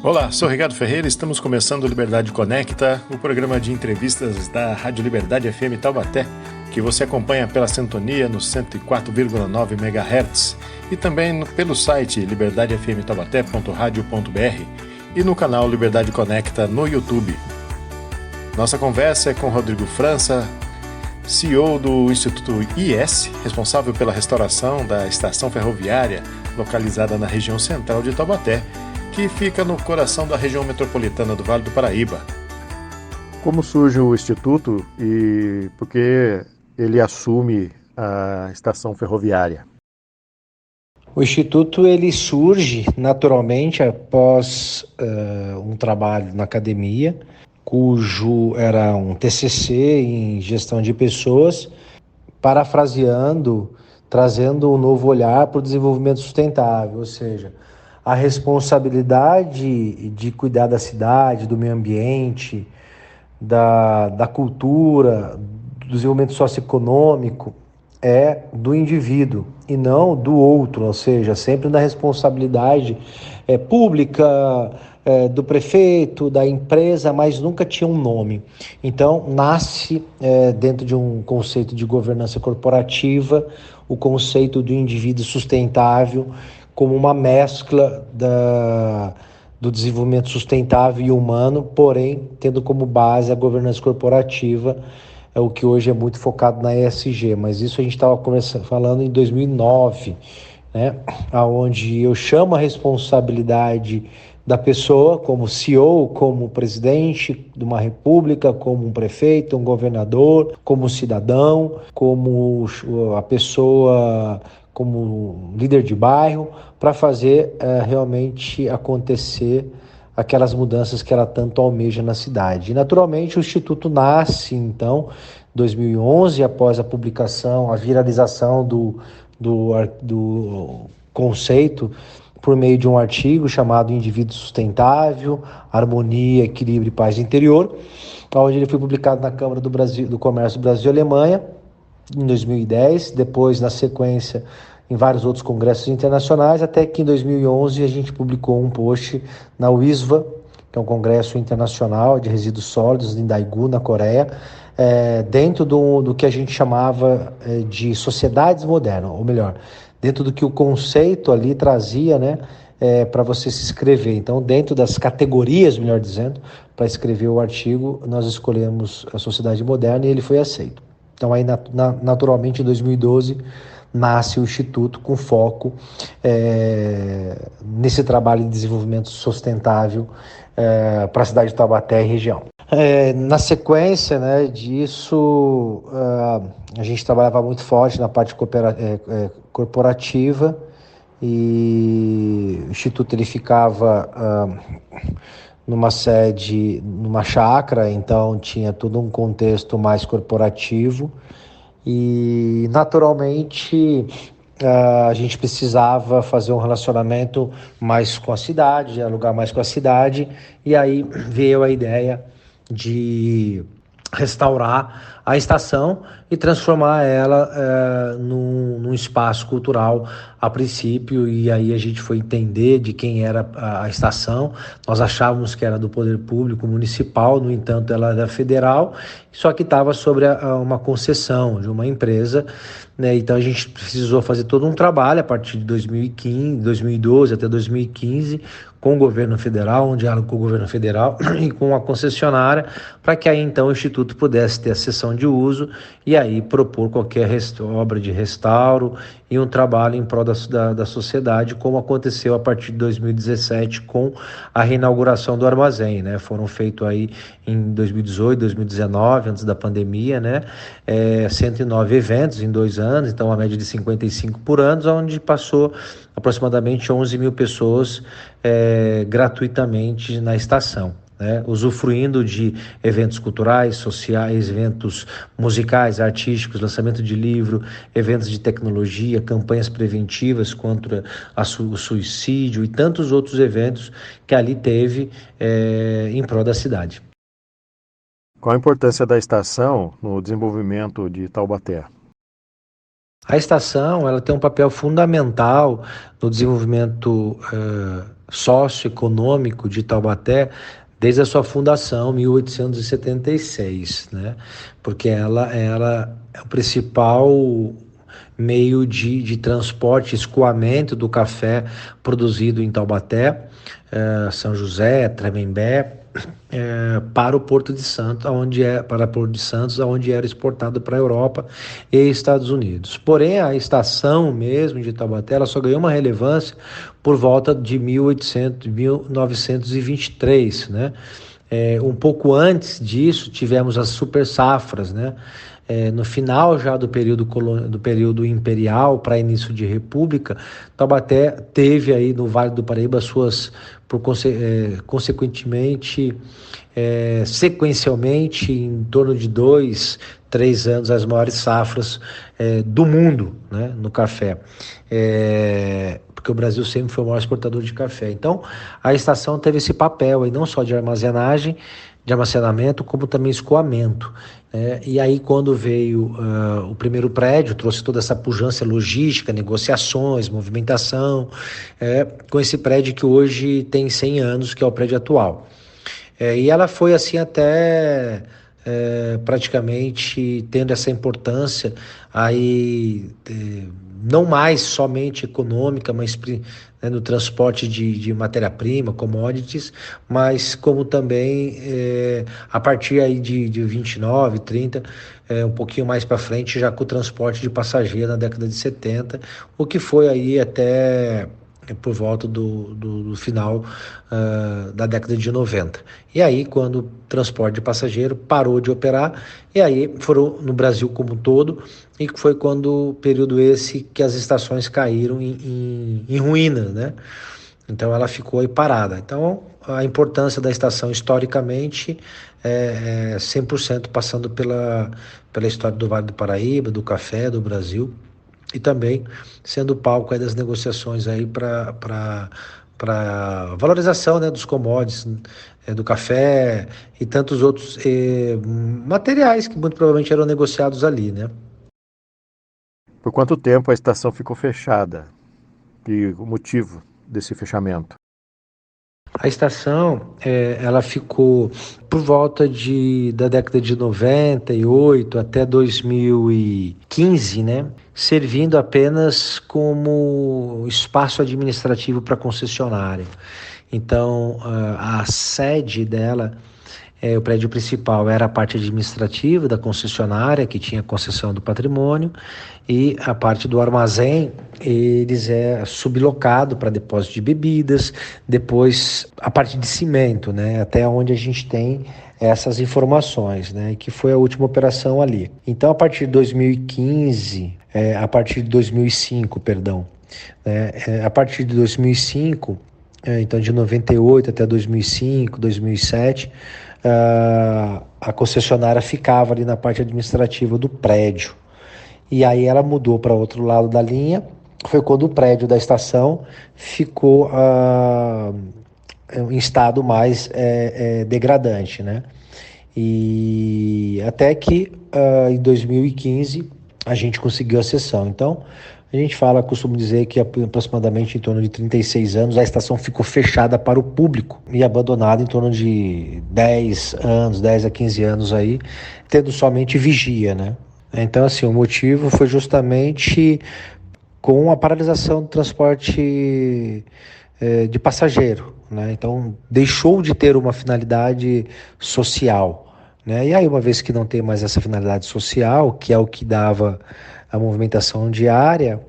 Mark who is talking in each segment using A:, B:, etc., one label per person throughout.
A: Olá, sou Ricardo Ferreira, estamos começando o Liberdade Conecta, o programa de entrevistas da Rádio Liberdade FM Taubaté, que você acompanha pela sintonia no 104,9 MHz e também pelo site liberdadefmtaubaté.radio.br e no canal Liberdade Conecta no YouTube. Nossa conversa é com Rodrigo França, CEO do Instituto IS, responsável pela restauração da estação ferroviária localizada na região central de Taubaté, que fica no coração da região metropolitana do Vale do Paraíba. Como surge o Instituto e por que ele assume a estação ferroviária?
B: O Instituto ele surge naturalmente após um trabalho na academia, cujo era um TCC em gestão de pessoas, parafraseando, trazendo um novo olhar para o desenvolvimento sustentável, ou seja, a responsabilidade de cuidar da cidade, do meio ambiente, da cultura, do desenvolvimento socioeconômico é do indivíduo e não do outro, ou seja, sempre na responsabilidade pública, do prefeito, da empresa, mas nunca tinha um nome. Então, nasce dentro de um conceito de governança corporativa, o conceito do indivíduo sustentável como uma mescla do desenvolvimento sustentável e humano, porém, tendo como base a governança corporativa, é o que hoje é muito focado na ESG, mas isso a gente estava falando em 2009, né, onde eu chamo a responsabilidade da pessoa como CEO, como presidente de uma república, como um prefeito, um governador, como cidadão, como a pessoa, como líder de bairro, para fazer realmente acontecer aquelas mudanças que ela tanto almeja na cidade. E, naturalmente, o Instituto nasce, então, em 2011, após a publicação, a viralização do conceito por meio de um artigo chamado Indivíduo Sustentável, Harmonia, Equilíbrio e Paz Interior, onde ele foi publicado na Câmara do Comércio Brasil-Alemanha, em 2010, depois, na sequência, em vários outros congressos internacionais, até que em 2011 a gente publicou um post na UISVA, que é um congresso internacional de resíduos sólidos em Daegu, na Coreia, dentro do que a gente chamava de sociedades modernas, ou melhor, dentro do que o conceito ali trazia, né, para você se inscrever. Então, dentro das categorias, melhor dizendo, para escrever o artigo, nós escolhemos a sociedade moderna e ele foi aceito. Então, aí, naturalmente, em 2012, nasce o Instituto com foco nesse trabalho de desenvolvimento sustentável para a cidade de Taubaté e região. Na sequência, né, disso, a gente trabalhava muito forte na parte corporativa e o Instituto ele ficava numa sede, numa chácara, então tinha todo um contexto mais corporativo e naturalmente a gente precisava fazer um relacionamento mais com a cidade, dialogar mais com a cidade, e aí veio a ideia de restaurar a estação e transformar ela num espaço cultural a princípio, e aí a gente foi entender de quem era a estação. Nós achávamos que era do poder público municipal, no entanto ela era federal, só que estava sobre uma concessão de uma empresa, né? Então a gente precisou fazer todo um trabalho a partir de 2012 até 2015, com o governo federal, um diálogo com o governo federal e com a concessionária, para que aí então o Instituto pudesse ter a cessão de uso e aí propor qualquer obra de restauro e um trabalho em prol da sociedade, como aconteceu a partir de 2017 com a reinauguração do armazém, né? Foram feitos aí em 2018, 2019, antes da pandemia, né? 109 eventos em 2 anos, então uma média de 55 por ano, onde passou aproximadamente 11 mil pessoas gratuitamente na estação, né? Usufruindo de eventos culturais, sociais, eventos musicais, artísticos, lançamento de livro, eventos de tecnologia, campanhas preventivas contra o suicídio e tantos outros eventos que ali teve em prol da cidade.
A: Qual a importância da estação no desenvolvimento de Taubaté?
B: A estação ela tem um papel fundamental no desenvolvimento socioeconômico de Taubaté desde a sua fundação, em 1876, né? Porque ela é o principal meio de transporte, escoamento do café produzido em Taubaté, São José, Tremembé, para o Porto de Santos, onde era exportado para a Europa e Estados Unidos. Porém, a estação mesmo de Taubaté, ela só ganhou uma relevância por volta de 1923, né? Um pouco antes disso, tivemos as super safras, né? No final já do período imperial para início de república, Taubaté teve aí no Vale do Paraíba consequentemente, sequencialmente, em torno de 2, 3 anos, as maiores safras do mundo, né, no café. Porque o Brasil sempre foi o maior exportador de café. Então, a estação teve esse papel aí, não só de armazenagem, de armazenamento, como também escoamento. E aí, quando veio o primeiro prédio, trouxe toda essa pujança logística, negociações, movimentação, com esse prédio que hoje tem 100 anos, que é o prédio atual. E ela foi assim até praticamente tendo essa importância aí, não mais somente econômica, mas no transporte de matéria-prima, commodities, mas como também a partir aí de 29, 30, um pouquinho mais para frente, já com o transporte de passageiro na década de 70, o que foi aí até por volta do final da década de 90. E aí, quando o transporte de passageiro parou de operar, e aí foram no Brasil como um todo, e foi quando o período esse que as estações caíram em ruínas, né? Então ela ficou aí parada. Então a importância da estação historicamente é 100% passando pela história do Vale do Paraíba, do café, do Brasil, e também sendo palco aí das negociações aí para valorização, né, dos commodities, do café e tantos outros materiais que muito provavelmente eram negociados ali, né?
A: Por quanto tempo a estação ficou fechada? E o motivo desse fechamento?
B: A estação, ela ficou por volta da década de 98 até 2015, né? Servindo apenas como espaço administrativo para a concessionária. Então, a sede dela, o prédio principal era a parte administrativa da concessionária, que tinha concessão do patrimônio, e a parte do armazém, eles sublocado para depósito de bebidas, depois a parte de cimento, né, até onde a gente tem essas informações, né, que foi a última operação ali. Então, a partir de 2015, a partir de 2005, perdão, a partir de 2005, então de 98 até 2005, 2007, a concessionária ficava ali na parte administrativa do prédio. E aí ela mudou para outro lado da linha, foi quando o prédio da estação ficou em estado mais degradante, né? E até que em 2015 a gente conseguiu a cessão. Então, a gente costumo dizer que aproximadamente em torno de 36 anos a estação ficou fechada para o público e abandonada em torno de 10 anos, 10 a 15 anos aí, tendo somente vigia, né? Então, assim, o motivo foi justamente com a paralisação do transporte de passageiro, né? Então, deixou de ter uma finalidade social, né? E aí, uma vez que não tem mais essa finalidade social, que é o que dava a movimentação diária,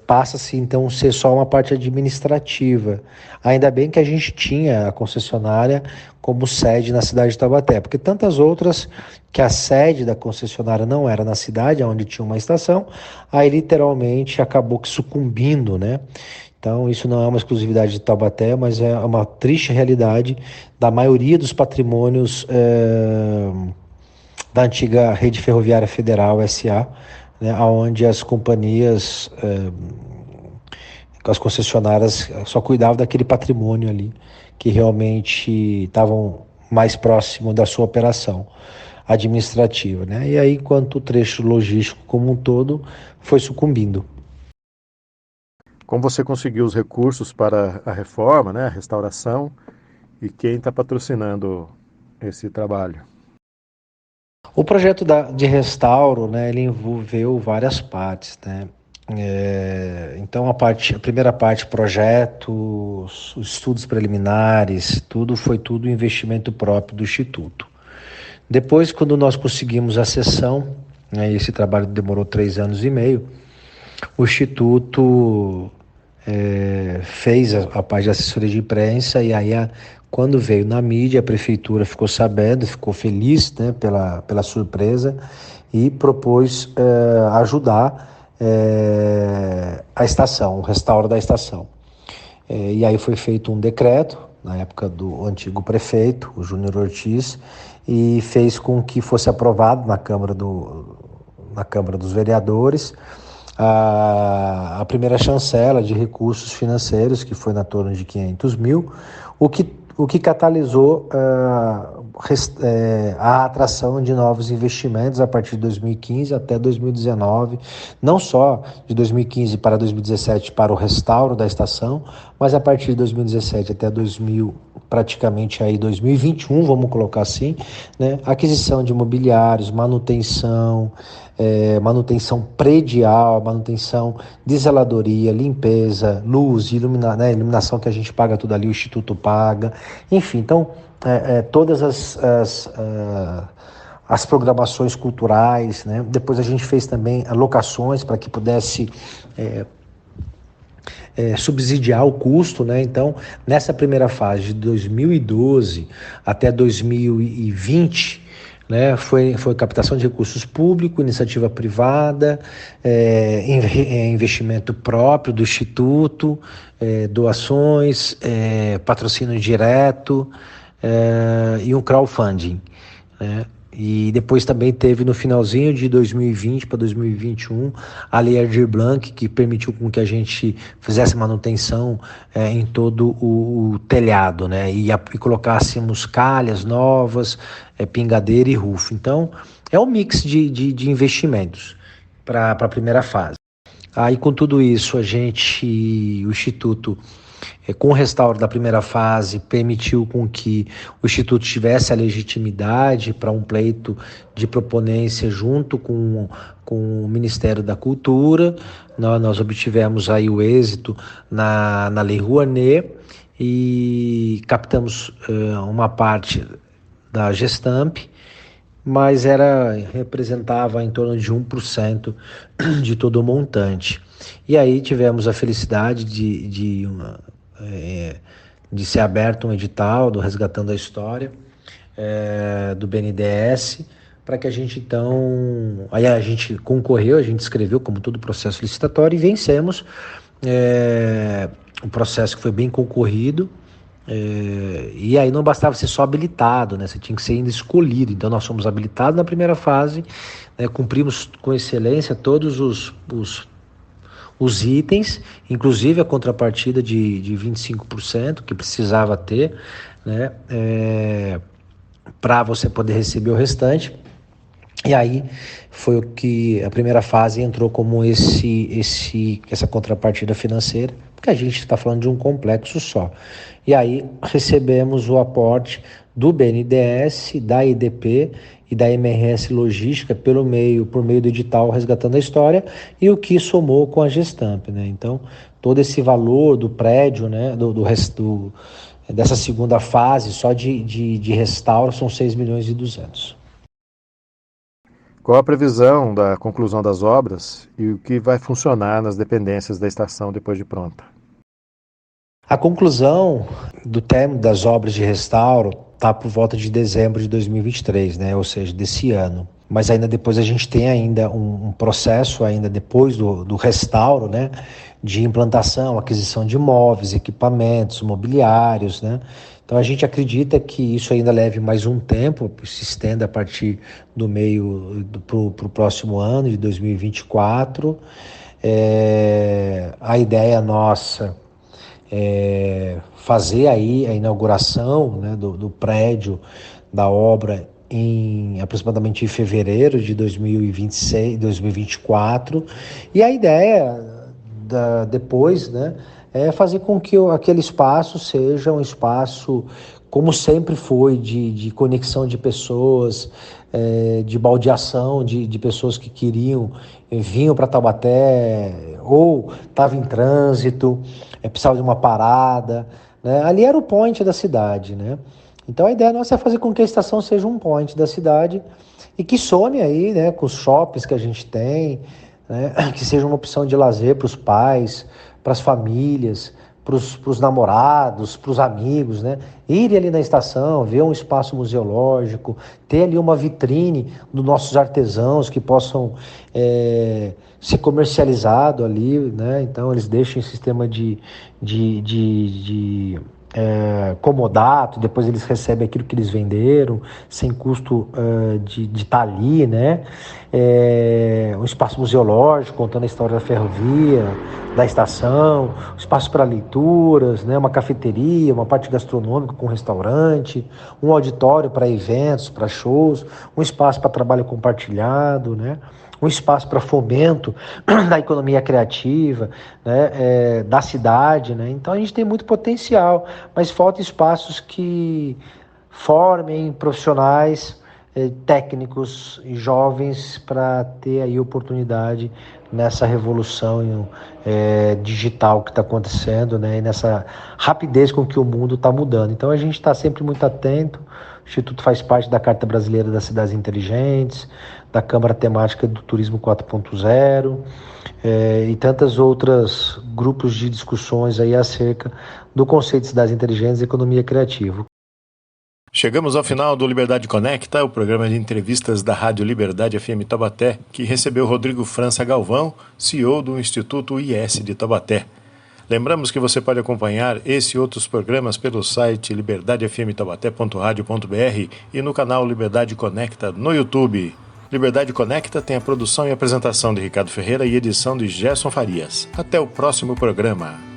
B: passa-se então a ser só uma parte administrativa. Ainda bem que a gente tinha a concessionária como sede na cidade de Taubaté, porque tantas outras que a sede da concessionária não era na cidade, onde tinha uma estação, aí literalmente acabou que sucumbindo, né? Então isso não é uma exclusividade de Taubaté, mas é uma triste realidade da maioria dos patrimônios da antiga Rede Ferroviária Federal, SA, né, onde as companhias, as concessionárias só cuidavam daquele patrimônio ali, que realmente estavam mais próximo da sua operação. administrativa, né? E aí, enquanto o trecho logístico como um todo foi sucumbindo.
A: Como você conseguiu os recursos para a reforma, né, a restauração, e quem está patrocinando esse trabalho?
B: O projeto de restauro, né, ele envolveu várias partes, né? Então a primeira parte, projetos, os estudos preliminares, foi tudo investimento próprio do Instituto. Depois, quando nós conseguimos a cessão, né, esse trabalho demorou 3 anos e meio, o Instituto fez a parte de assessoria de imprensa e aí quando veio na mídia, a prefeitura ficou sabendo, ficou feliz, né, pela surpresa e propôs ajudar a estação, o restauro da estação. E aí foi feito um decreto, na época do antigo prefeito, o Júnior Ortiz, e fez com que fosse aprovado na Câmara dos Vereadores a primeira chancela de recursos financeiros, que foi na torno de 500 mil, o que catalisou a atração de novos investimentos a partir de 2015 até 2019, não só de 2015 para 2017 para o restauro da estação, mas a partir de 2017 até praticamente aí 2021, vamos colocar assim, né? Aquisição de imobiliários, manutenção predial, manutenção de zeladoria, limpeza, luz, iluminação que a gente paga tudo ali, o Instituto paga, enfim, então todas as programações culturais, né? Depois a gente fez também alocações para que pudesse subsidiar o custo, né? Então, nessa primeira fase de 2012 até 2020, né, foi captação de recursos públicos, iniciativa privada, investimento próprio do Instituto, doações, patrocínio direto e um crowdfunding, né? E depois também teve no finalzinho de 2020 para 2021 a Lei Aldir Blanc, que permitiu com que a gente fizesse manutenção em todo o telhado, né? E colocássemos calhas novas, pingadeira e roof. Então, é um mix de investimentos para a primeira fase. Aí, com tudo isso, o Instituto, com o restauro da primeira fase, permitiu com que o Instituto tivesse a legitimidade para um pleito de proponência junto com o Ministério da Cultura. Nós obtivemos aí o êxito na Lei Rouanet e captamos uma parte da Gestamp, mas representava em torno de 1% de todo o montante. E aí tivemos a felicidade de ser aberto um edital do Resgatando a História, do BNDES, para que a gente então... Aí a gente concorreu, a gente escreveu como todo processo licitatório e vencemos o processo, que foi bem concorrido. E aí não bastava ser só habilitado, né? Você tinha que ser ainda escolhido. Então nós fomos habilitados na primeira fase, né? Cumprimos com excelência todos os itens, inclusive a contrapartida de 25% que precisava ter, né? Para você poder receber o restante. E aí foi o que a primeira fase entrou como essa contrapartida financeira, porque a gente está falando de um complexo só. E aí recebemos o aporte do BNDES, da IDP e da MRS Logística por meio do edital Resgatando a História, e o que somou com a Gestamp, né? Então, todo esse valor do prédio, né, dessa segunda fase, só de restauro, são 6.200.000.
A: Qual a previsão da conclusão das obras e o que vai funcionar nas dependências da estação depois de pronta?
B: A conclusão do término das obras de restauro está por volta de dezembro de 2023, né? Ou seja, desse ano. Mas ainda depois a gente tem ainda um processo, ainda depois do restauro, né? De implantação, aquisição de imóveis, equipamentos, mobiliários, né? Então a gente acredita que isso ainda leve mais um tempo, se estenda a partir do meio para o próximo ano, de 2024. A ideia nossa fazer aí a inauguração, né, do prédio, da obra aproximadamente em fevereiro de 2026, 2024, e a ideia depois, né, é fazer com que aquele espaço seja um espaço, como sempre foi, de conexão de pessoas, de baldeação de pessoas que vinham para Taubaté ou estavam em trânsito, precisavam de uma parada, né? Ali era o point da cidade, né? Então a ideia nossa é fazer com que a estação seja um point da cidade e que some aí, né, com os shoppings que a gente tem, né, que seja uma opção de lazer para os pais, para as famílias, para os namorados, para os amigos, né? Ir ali na estação, ver um espaço museológico, ter ali uma vitrine dos nossos artesãos que possam ser comercializado ali, né? Então eles deixam em sistema de comodato, depois eles recebem aquilo que eles venderam, sem custo de estar ali, né? Um espaço museológico, contando a história da ferrovia, da estação, um espaço para leituras, né? Uma cafeteria, uma parte gastronômica com restaurante, um auditório para eventos, para shows, um espaço para trabalho compartilhado, né? Um espaço para fomento da economia criativa, né, da cidade, né? Então a gente tem muito potencial, mas falta espaços que formem profissionais, técnicos e jovens para ter aí oportunidade nessa revolução digital que está acontecendo, né, e nessa rapidez com que o mundo está mudando. Então a gente está sempre muito atento. O Instituto faz parte da Carta Brasileira das Cidades Inteligentes, da Câmara Temática do Turismo 4.0 e tantas outras grupos de discussões aí acerca do conceito de cidades inteligentes e economia criativa.
A: Chegamos ao final do Liberdade Conecta, o programa de entrevistas da Rádio Liberdade FM Taubaté, que recebeu Rodrigo França Galvão, CEO do Instituto IS de Taubaté. Lembramos que você pode acompanhar esse e outros programas pelo site liberdadefmtaubaté.radio.br e no canal Liberdade Conecta no YouTube. Liberdade Conecta tem a produção e apresentação de Ricardo Ferreira e edição de Gerson Farias. Até o próximo programa.